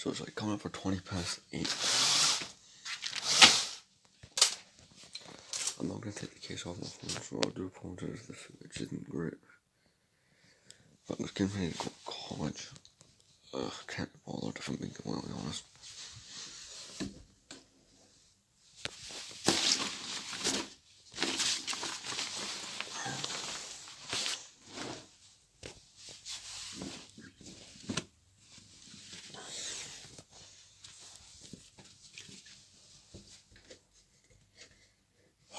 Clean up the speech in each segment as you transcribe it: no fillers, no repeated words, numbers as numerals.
So it's like coming up for 8:20. I'm not going to take the case off my phone, so I do apologize if the footage isn't great. But I'm just getting ready to go to college. Can't be bothered if I'm being completely honest.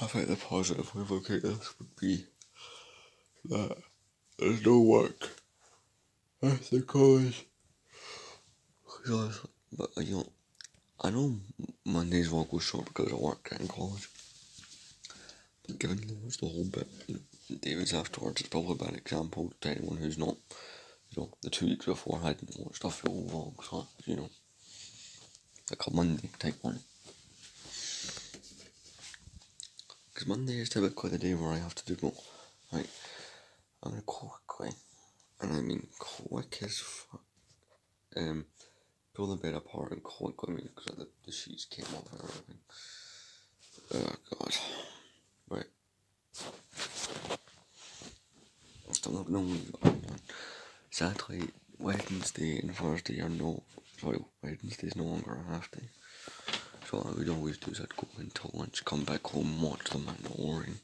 I think the positive way of looking at this would be that there's no work after college. But I know Mondays will go short because of work in college. But given there's the whole bit, David's afterwards, it's probably a bad example to anyone who's not, the 2 weeks before hadn't watched a full vlog, so, like a Monday type one. Because Monday is typically the day where I have to do more. Right, I'm gonna quickly, and I mean quick as pull the bed apart and quickly, because the sheets came off and everything. Oh god. Right. Still not gonna leave it on. Sadly, Wednesday and Thursday are Wednesday's no longer a half day. So what I would always do is I'd go until lunch, come back home, watch The Mandalorian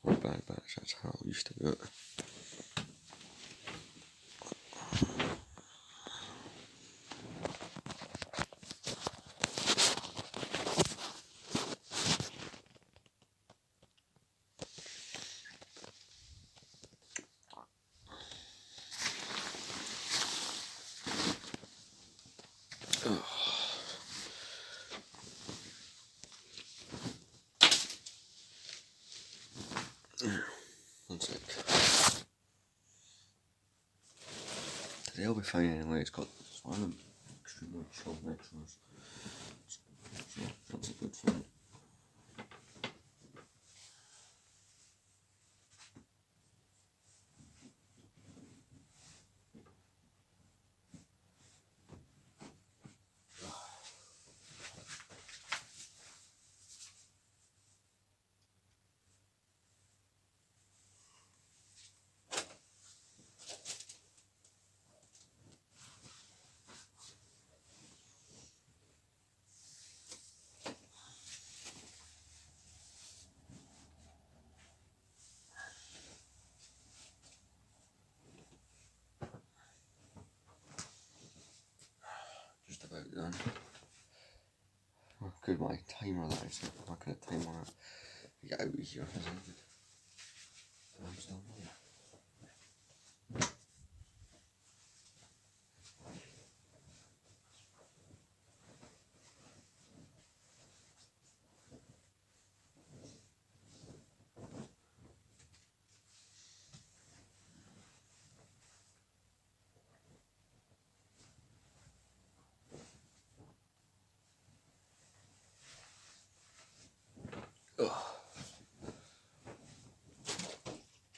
or Bad Batch. That's how I used to do it. One sec. Today I'll be fine anyway. It's got one of them extremely chill lectures. So that's a good thing. Just about done. Good, my timer that I set. I'm not going to time on it. Get out of here. I'm still here.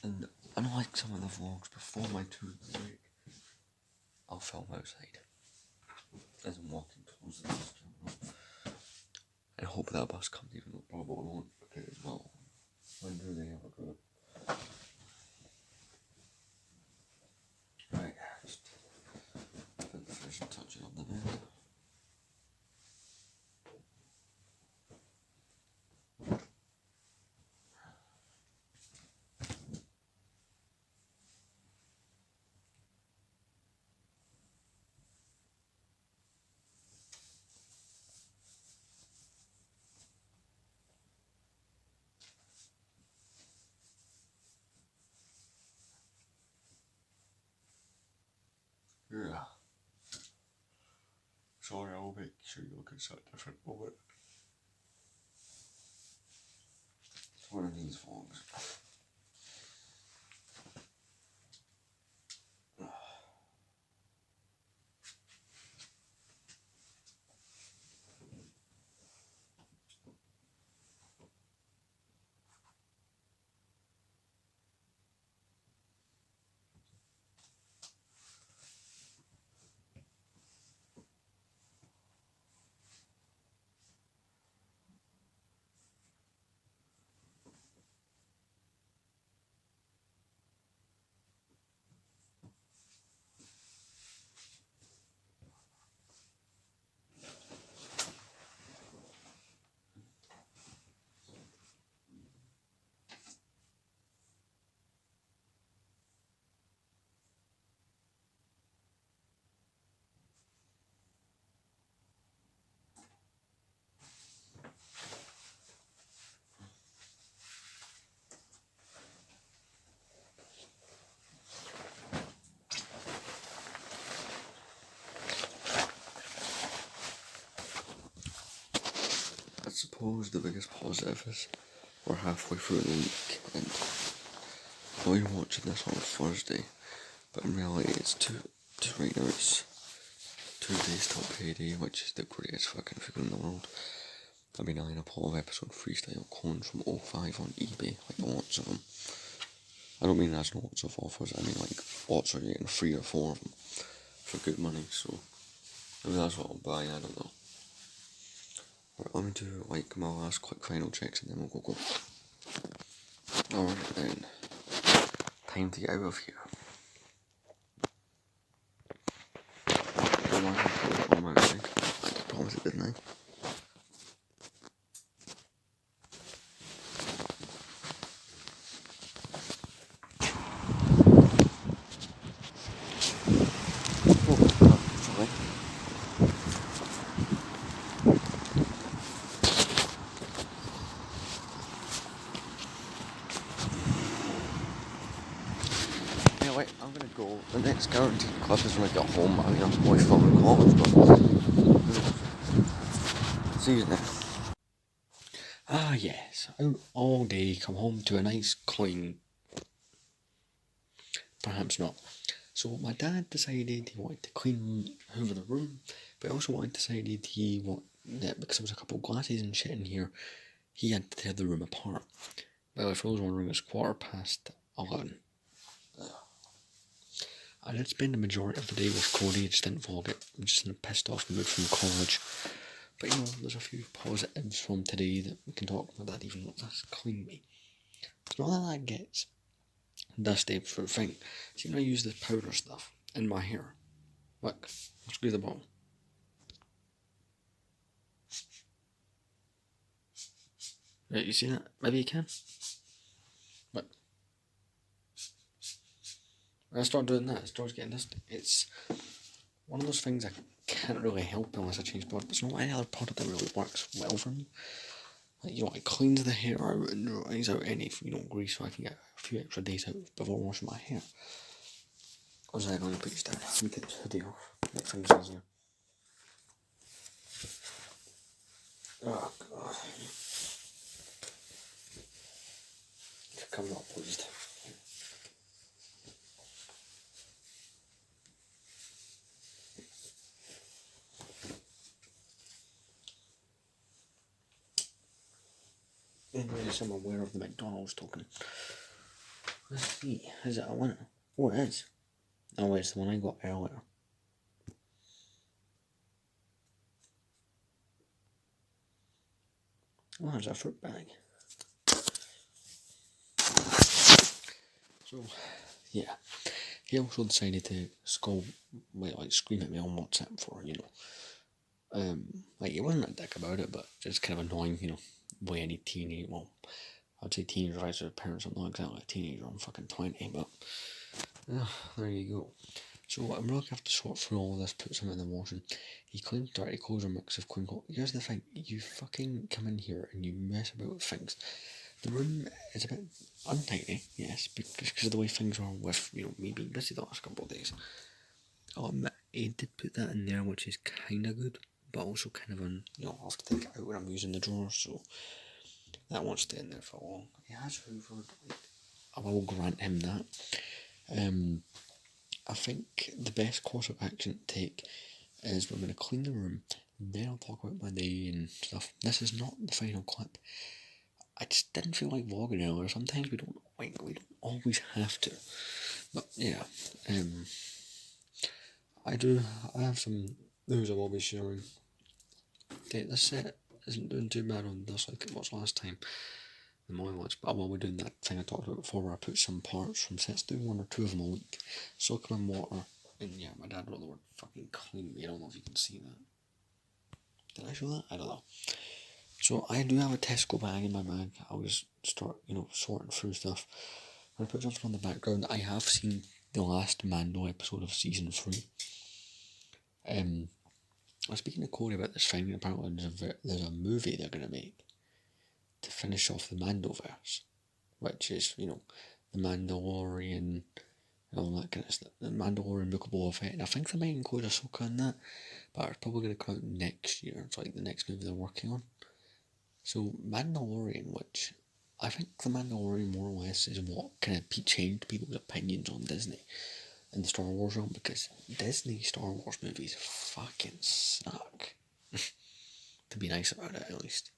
And unlike some of the vlogs before my 2 week break, I'll film outside as I'm walking towards the bus terminal. And hope that bus comes, even though it probably won't, because, well, when do they ever go? Right, just put the finishing touches on the bed. Yeah. Sorry, I'll make sure you look at that different moment. It's one of these vlogs. suppose the biggest positive is we're halfway through the week, and I know you're watching this on Thursday, but in reality it's right now it's 2 days till payday, which is the greatest fucking feeling in the world. I've been eyeing up all of episode freestyle clones from O5 on eBay, like lots of them. I don't mean that's lots of offers, I mean like lots of getting 3 or 4 of them for good money, so maybe that's what I'll buy, I don't know. Right, let me do like my last quick final checks and then we'll go. Alright then, time to get out of here. I'm outside. I promise it, didn't I? Anyway, I'm gonna go. The next guaranteed clip is when I get home. I mean, I'm always from college, but see you then. Ah, yes, out all day, come home to a nice clean. Perhaps not. So my dad decided he wanted to clean over the room, but he also decided he wanted that because there was a couple of glasses and shit in here, he had to tear the room apart. Well, for those wondering, it's 11:15. I did spend the majority of the day with Cody, just didn't vlog it. I'm just in a pissed off mood from college. But you know, there's a few positives from today that we can talk about. That even let this clean me. It's not that gets dusty for the thing. See, when I use this powder stuff in my hair, look, I'll screw the bottom. Right, you see that? Maybe you can. Look. When I start doing that, it starts getting dusty. It's one of those things I can't really help unless I change product. There's not any other product that really works well for me. Like, you know, it cleans the hair out and dries out any, you know, grease, so I can get a few extra days out before washing my hair. Or was I going to put you down? Let me get this hoodie off. Make things easier. Oh god. I'm not pleased. Anyways, I'm aware of the McDonald's token. Let's see, is it a winner? Oh, it is. Oh, it's the one I got earlier. Oh, there's a fruit bag. So, yeah. He also decided to scream at me on WhatsApp for, you know. Like, he wasn't a dick about it, but just kind of annoying, you know, way any teenage, well, I'd say teenager rights with parents. I'm not exactly a teenager, I'm fucking 20, but there you go. So I'm really gonna have to sort through all this, put some in the washing. He claimed dirty clothes are a mix of clean clothes. Here's the thing, you fucking come in here and you mess about with things. The room is a bit untidy, yes, because of the way things are with, you know, me being busy the last couple of days. I'll admit, he did put that in there, which is kind of good, but also kind of you know, I'll have to take it out when I'm using the drawer, so that won't stay in there for long. He has hoovered, I will grant him that. I think the best course of action to take is we're going to clean the room, then I'll talk about my day and stuff. This is not the final clip. I just didn't feel like vlogging earlier. Sometimes we don't always have to. But yeah, I have some news I will be sharing. Okay, this set isn't doing too bad on this like it was last time. The morning watch, but I will be doing that thing I talked about before where I put some parts from sets, do 1 or 2 of them a week, soak them in water, and yeah, my dad wrote the word fucking clean me. I don't know if you can see that. Did I show that? I don't know. So I do have a Tesco bag in my bag. I'll just start, you know, sorting through stuff. I'm gonna put something on the background. I have seen the last Mando episode of season 3. I was speaking to Corey about this thing, and apparently there's a movie they're gonna make to finish off the Mandoverse, which is, you know, the Mandalorian and all that kind of stuff. The Mandalorian Book of Boba Fett, and I think they might include Ahsoka in that, but it's probably going to come out next year. It's like the next movie they're working on. So Mandalorian, which I think the Mandalorian more or less is what kind of changed people's opinions on Disney in the Star Wars realm, because Disney Star Wars movies fucking suck. To be nice about it, at least.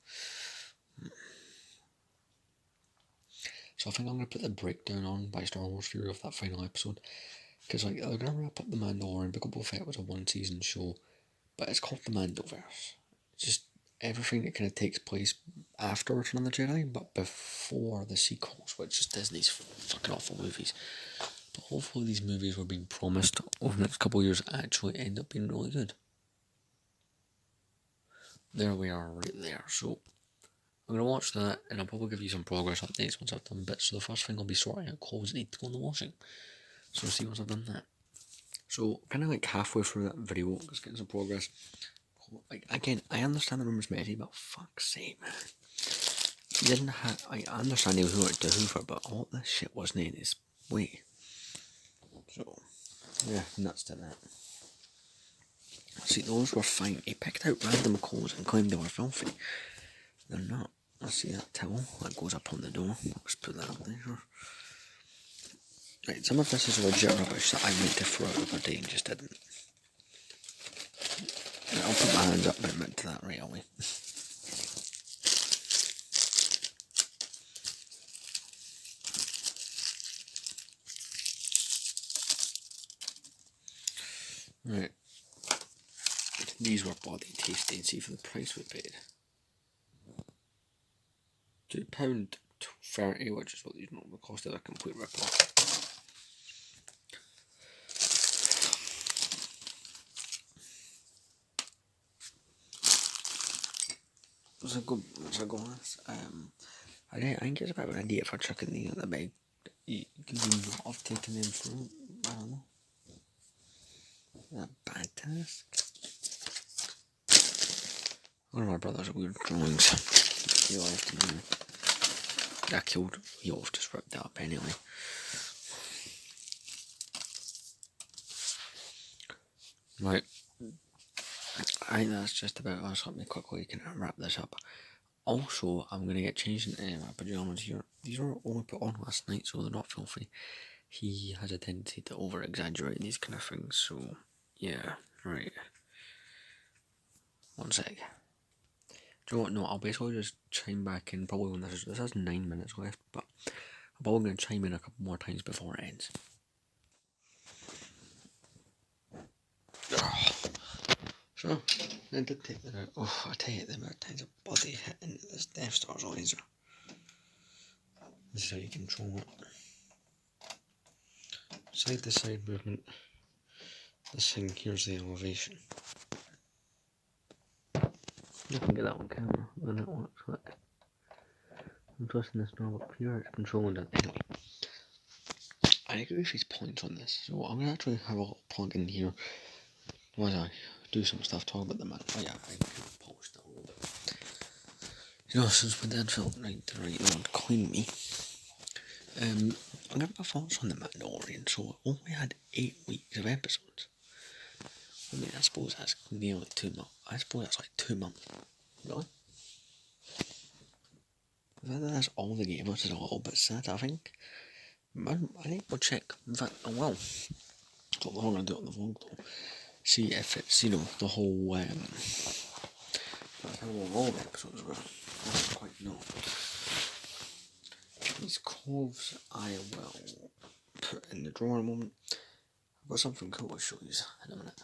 So I think I'm going to put the breakdown on by Star Wars Fury of that final episode, because like they're going to wrap up the Mandalorian. Book of Boba Fett was a one-season show, but it's called the Mandoverse. Just everything that kind of takes place after Return of the Jedi, but before the sequels, which is Disney's fucking awful movies. But hopefully these movies were being promised over the next couple of years actually end up being really good. There we are, right there. So I'm going to watch that, and I'll probably give you some progress updates once I've done bits. So the first thing I'll be sorting out clothes that need to go in the washing. So see once I've done that. So kind of like halfway through that video, just getting some progress. Like again, I understand the room's messy, but fuck's sake, man. You didn't have. I understand you who to Hoover, but all this shit wasn't in his way. So yeah, nuts to that. See, those were fine. He picked out random clothes and claimed they were filthy. They're not. I see that towel that goes up on the door. Let's put that up there. Right, some of this is legit rubbish that I meant to throw out the other day and just didn't. I'll put my hands up and admit to that right away. Right. These were bloody tasty, and see for the price we paid. £2.30, which is what these normally cost. They're a complete rip-off. What's a go on this? I think it's about an idea for chucking these in the bag. You could be not have taken them through. I don't know. Is that bad task? One of my brothers' weird drawings. He left him. I killed. He off just ripped it up anyway. Right. I think that's just about us. Let me quickly can wrap this up. Also, I'm going to get changed into my pyjamas here. These were only put on last night, so they're not filthy. He has a tendency to over-exaggerate these kind of things, so yeah, right. One sec. Do you know what? No, I'll basically just chime back in probably when this has 9 minutes left, but I'm probably going to chime in a couple more times before it ends. So, I did take that out. Oh, I tell you, the amount of times a body hit into this Death Star's laser. This is how you control it. Side to side movement. This thing here's the elevation. You can get that on camera when it works. Look. I'm twisting this knob up here, it's controlling it. Anyway, I agree with his points on this, so I'm going to actually have a little plug in here while I do some stuff, talk about the man. Oh yeah, I could post a little bit. You know, since my dad felt right to write on clean me, I'm giving my thoughts on the Mandalorian. So it only had 8 weeks of episodes. I mean, I suppose that's nearly 2 months. I suppose that's like 2 months. Really? That's all they gave us is a little bit sad, I think. I need to go check. In fact, I will. So we're going to do it on the vlog though. See if it's, you know, the whole, that's how long all the episodes were. I don't quite know. These clothes I will put in the drawer in a moment. I've got something cool to show you in a minute.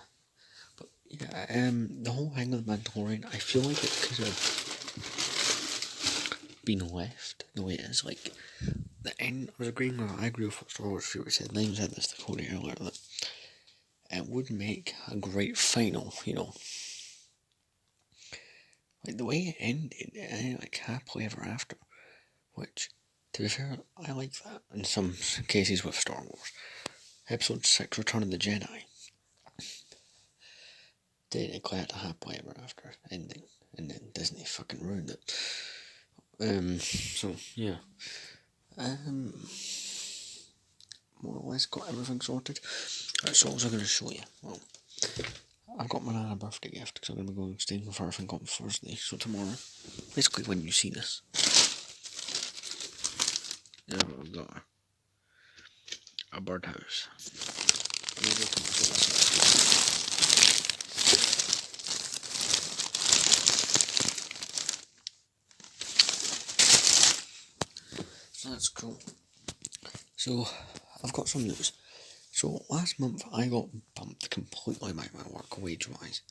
But yeah, the whole thing with Mandalorian, I feel like it could have been left the way it is. Like, the end, I agree with what Star Wars Fury said, and I even said this to Cody earlier, that it would make a great final, you know. Like, the way it ended, like, happily ever after, which, to be fair, I like that in some cases with Star Wars. Episode 6, Return of the Jedi, they declared a happily ever after ending, and then Disney fucking ruined it. So, yeah. More or less got everything sorted. Right, so what was I going to show you? Well, I got my Nana a birthday gift because I'm going to be staying with her, I think, on Thursday, so tomorrow. basically when you see this, we've got a birdhouse. So that's cool. So I've got some news. So last month I got bumped completely by my work wage-wise.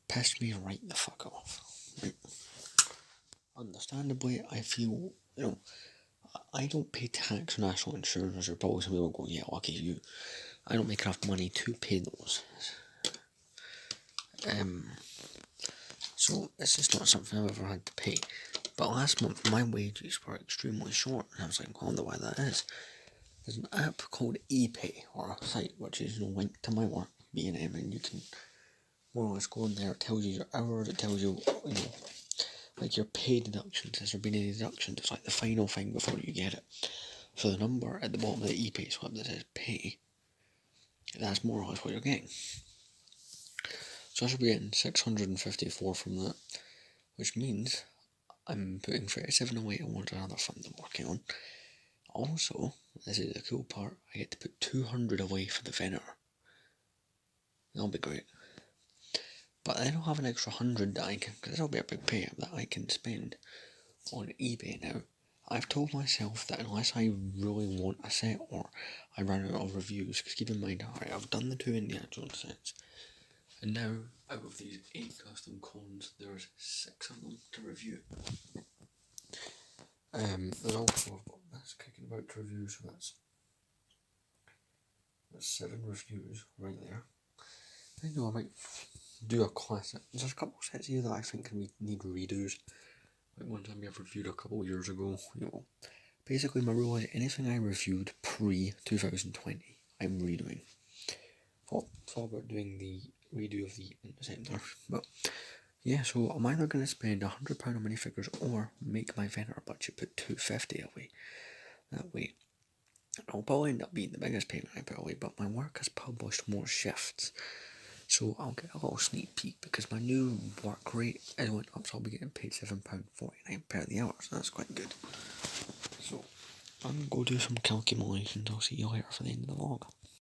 Pissed me right the fuck off. Right? Understandably, I feel, I don't pay tax or national insurance, or probably some people go, yeah, lucky you. I don't make enough money to pay those. So it's just not something I've ever had to pay. But last month my wages were extremely short, and I was like, I wonder why that is. There's an app called ePay, or a site which is linked to my work, B&M, and you can more or less go in there. It tells you your hours, it tells you, like your pay deductions. Has there been any deductions? It's like the final thing before you get it. So the number at the bottom of the ePay slip that says pay, that's more or less what you're getting. So I should be getting 654 from that, which means I'm putting 37 away towards another fund I'm working on. Also, this is the cool part, I get to put 200 away for the Venner. That'll be great. But then I'll have an extra 100 that I can, because that'll be a big payout that I can spend on eBay now. I've told myself that unless I really want a set or I run out of reviews, because keep in mind, alright, I've done the 2 Indiana Jones sets, and now out of these 8 custom cons, there's 6 of them to review. There's also, I've got this kicking about to review, so that's 7 reviews right there. I know I might do a classic. There's a couple sets here that I think need redos. Like one time I've reviewed a couple of years ago, Basically my rule is anything I reviewed pre-2020, I'm redoing. Thought about doing the redo of the Interceptor, but yeah, so I'm either going to spend £100 on minifigures or make my vendor budget put £250 away. That way, I'll probably end up being the biggest payment I put away, but my work has published more shifts. So I'll get a little sneak peek because my new work rate is went up, so I'll be getting paid £7.49 per the hour, so that's quite good. So I'm going to go do some calculations. I'll see you later for the end of the vlog.